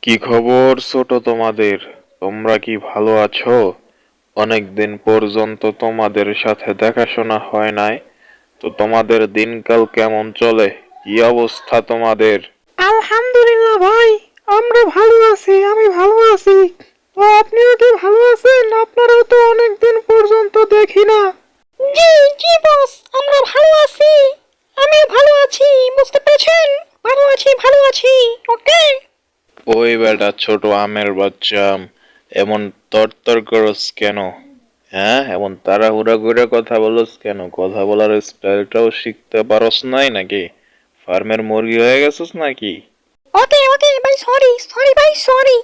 কি খবর ছোট তোমাদের? তোমরা কি ভালো আছো? অনেকদিন পর্যন্ত তোমাদের সাথে দেখাশোনা হয় নাই। তো তোমাদের দিনকাল কেমন চলে? কি অবস্থা তোমাদের? আলহামদুলিল্লাহ ভাই, আমরা ভালো আছি। আমি ভালো আছি। তো আপনিও কি ভালো আছেন? আপনারাও তো অনেকদিন পর্যন্ত দেখি না। জি জি বস, আমরা ভালো আছি। আমিও ভালো আছি, বুঝতে পেরেছেন? ভালো আছি, ভালো আছি। ওকে। ওই বেটা ছোট আমের বাচ্চা, এমন তরতর করস কেন? হ্যাঁ, এমন তাড়াহুড়া করে কথা বলস কেন? কথা বলার স্টাইলটাও শিখতে পারস নাই নাকি? ফার্মের মুরগি হয়ে গেছিস নাকি? ওকে ওকে ভাই, সরি সরি ভাই, সরি।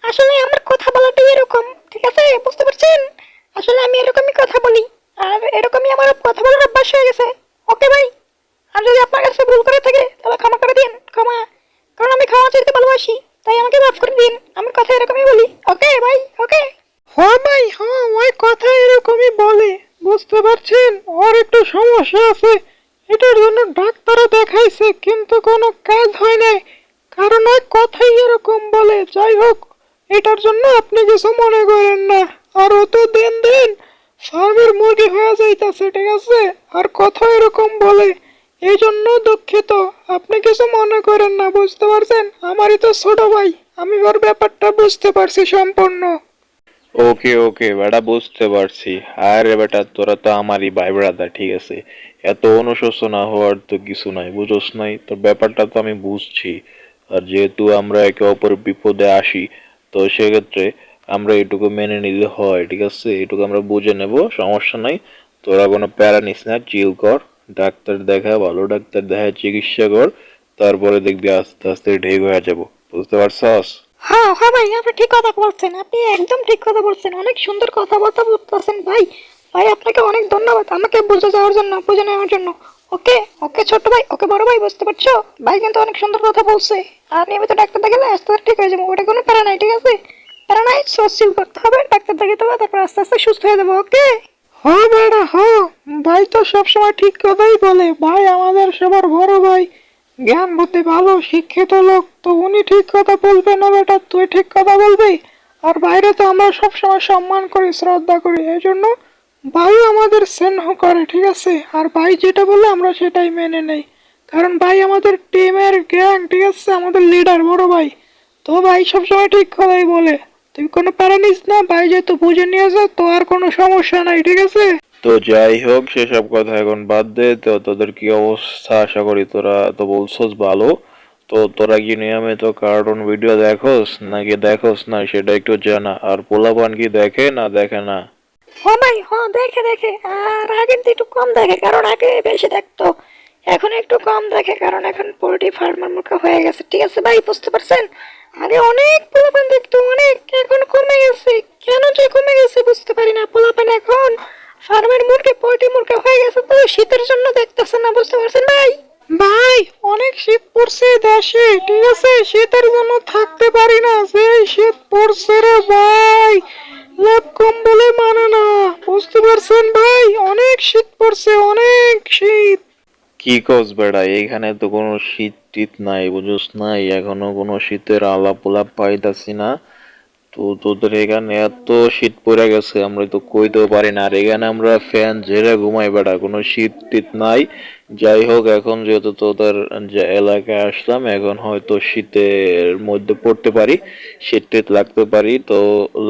আসলে আমার কথা বলাটাই এরকম, ঠিক আছে? বুঝতে পারছেন? আসলে আমি এরকমই কথা বলি, আর এরকমই আমার কথা বলার অভ্যাস হয়ে গেছে। ওকে ভাই, আর যদি আপনার কাছে ভুল করে থাকে তাহলে ক্ষমা করে দিন, ক্ষমা। কারণ আমি ক্ষমা চাইতে ভালোবাসি, তাই আমাকে মাফ করে দিন। আমি কথা এরকমই বলি। ওকে ভাই, ওকে। হ্যাঁ ভাই, হ্যাঁ, ওই কথা এরকমই বলে। বুঝতে পারছেন? ওর একটু সমস্যা আছে। এটার জন্য ডাক্তারও দেখাইছে, কিন্তু কোনো কাজ হয় নাই। কারণ ওই কথাই এরকম বলে। যাই হোক, এটার জন্য আপনি কিছু মনে করেন না। আর ও তো দিন দিন ফার্মের মুরগি হয়ে যাইতাছে, ঠিক আছে? আর কথা এরকম বলে, এই জন্য দুঃখিত। আপনি কিছু মনে করেন না, বুঝতে পারছেন? আমারই তো ছোট ভাই, আমি ওর ব্যাপারটা বুঝতে পারছি সম্পূর্ণ। ওকে ওকে বেটা, বুঝতে পারছি। আরে বেটা, তোরা তো আমারই ভাই ব্রাদার, ঠিক আছে? এত অনুশোচনা হওয়ার তো কিছু নাই, বুঝোস নাই? তো ব্যাপারটা তো আমি বুঝছি। আর যেহেতু আমরা একে অপরের বিপদে আসি, তো সেক্ষেত্রে আমরা এটুকু মেনে নিতে হয়, ঠিক আছে? এটুকু আমরা বুঝে নেব, সমস্যা নাই। তোরা কোনো প্যারা নিস না, চিল কর। ডাক্তার দেখা, ভালো ডাক্তার দেখা, চিকিৎসা কর। তারপরে দেখবি আস্তে আস্তে ঠিক হয়ে যাবো। বুঝতে পারছস? হ্যাঁ হ্যাঁ ভাই, আপনি ঠিক কথা বলছেন। আপনি একদম ঠিক কথা বলছেন। অনেক সুন্দর কথাবার্তা বলতেছেন ভাই। ভাই আপনাকে অনেক ধন্যবাদ আমাকে বুঝে যাওয়ার জন্য, বুঝে নেওয়ার জন্য। ওকে ওকে ছোট ভাই, ওকে বড় ভাই, বুঝতে পারছো? ভাই কিন্তু অনেক সুন্দর কথা বলছে। আর নিয়মিত ডাক্তার দেখালে আস্তে আস্তে ঠিক হয়ে যাবো। ওটা কোনো প্যারা নাই, ঠিক আছে? প্যারা নাই, সচ্ছিল করতে হবে, ডাক্তার দেখাতে হবে, তারপর আস্তে আস্তে সুস্থ হয়ে যাবো। ওকে। হ্যাঁ বেড়া, হ্যাঁ। ভাই তো সবসময় ঠিক কথাই বলে। ভাই আমাদের সবার বড় ভাই, জ্ঞান বুদ্ধি ভালো, শিক্ষিত লোক। তো উনি ঠিক কথা বলবে না বেটা? তুই ঠিক কথা বলবি। আর বাইরে তো আমরা সবসময় সম্মান করি, শ্রদ্ধা করি, এই জন্য ভাইও আমাদের স্নেহ করে, ঠিক আছে? আর ভাই যেটা বলে আমরা সেটাই মেনে নেই। কারণ ভাই আমাদের টিমের গ্যাং, ঠিক আছে? আমাদের লিডার, বড় ভাই। তো ভাই সবসময় ঠিক কথাই বলে। তুই কোনো প্যারা নিস না, ভাই যেহেতু বুঝে নিয়েছে, তো আর কোনো সমস্যা নাই, ঠিক আছে? তো যাই হোক, সেসব কথা এখন বাদ দে। তো তোদের কি অবস্থা? আশা করি তোরা তো বলছস ভালো। তো তোরা কি নিয়মিত কার্টুন ভিডিও দেখোস নাকি দেখোস না সেটা একটু জানা। আর পোলাপান কি দেখে না দেখে না? হ্যাঁ ভাই, হ্যাঁ, দেখে দেখে। আর আগে তো একটু কম দেখে, কারণ আগে বেশি দেখতো। এখন একটু কম দেখে, কারণ এখন পোল্ট্রি ফার্মার মুখে হয়ে গেছে, ঠিক আছে ভাই? বুঝতে পারছেন? আগে অনেক পোলাপান দেখতো, অনেক। এখন কমে গেছে। কেন যে কমে গেছে বুঝতে পারি না। পোলাপান এখন ফার্মের মুরগি, পোল্ট্রি মুরগি হয়ে গেছে, তো শীতের জন্য দেখতেছে না, বুঝতে পারছেন ভাই? ভাই, অনেক শীত পড়ছে দেশে, ঠিক আছে? শীতের জন্য থাকতে পারি না। যে শীত পড়ছে রে ভাই, লেপ কম্বলে মানে না, বুঝতে পারছেন ভাই? অনেক শীত পড়ছে, অনেক শীত। কি কস বেড়া, এখানে তো কোনো শীত টিত নাই, বুঝোস নাই? এখনো কোনো শীতের আলাপ উলাপ পাইতাছি না। তো তোদের এখানে এত শীত পড়ে গেছে, আমরা তো কইতেও পারি না। আর এখানে আমরা ফ্যান ঝেড়ে ঘুমাই বেটা, কোনো শীত টিত নাই। যাই হোক, এখন যেহেতু তোদের যে এলাকায় আসলাম, এখন হয়তো শীতের মধ্যে পড়তে পারি, শীত টিত লাগতে পারি। তো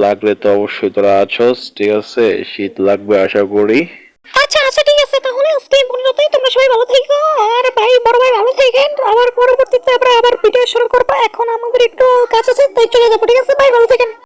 লাগলে তো অবশ্যই তোরা আছস, ঠিক আছে? শীত লাগবে আশা করি। আচ্ছা আচ্ছা, ঠিক আছে, তাহলে আজকে এই পর্যন্তই। তোমরা সবাই ভালো থেকো। আর ভাই, বড় ভাই, ভালো থাকেন। আবার পরবর্তীতে আমরা আবার ভিডিও শুরু করবো। এখন আমাদের একটু কাজ আছে, তাই চলে যাবো, ঠিক আছে ভাই? ভালো থাকেন।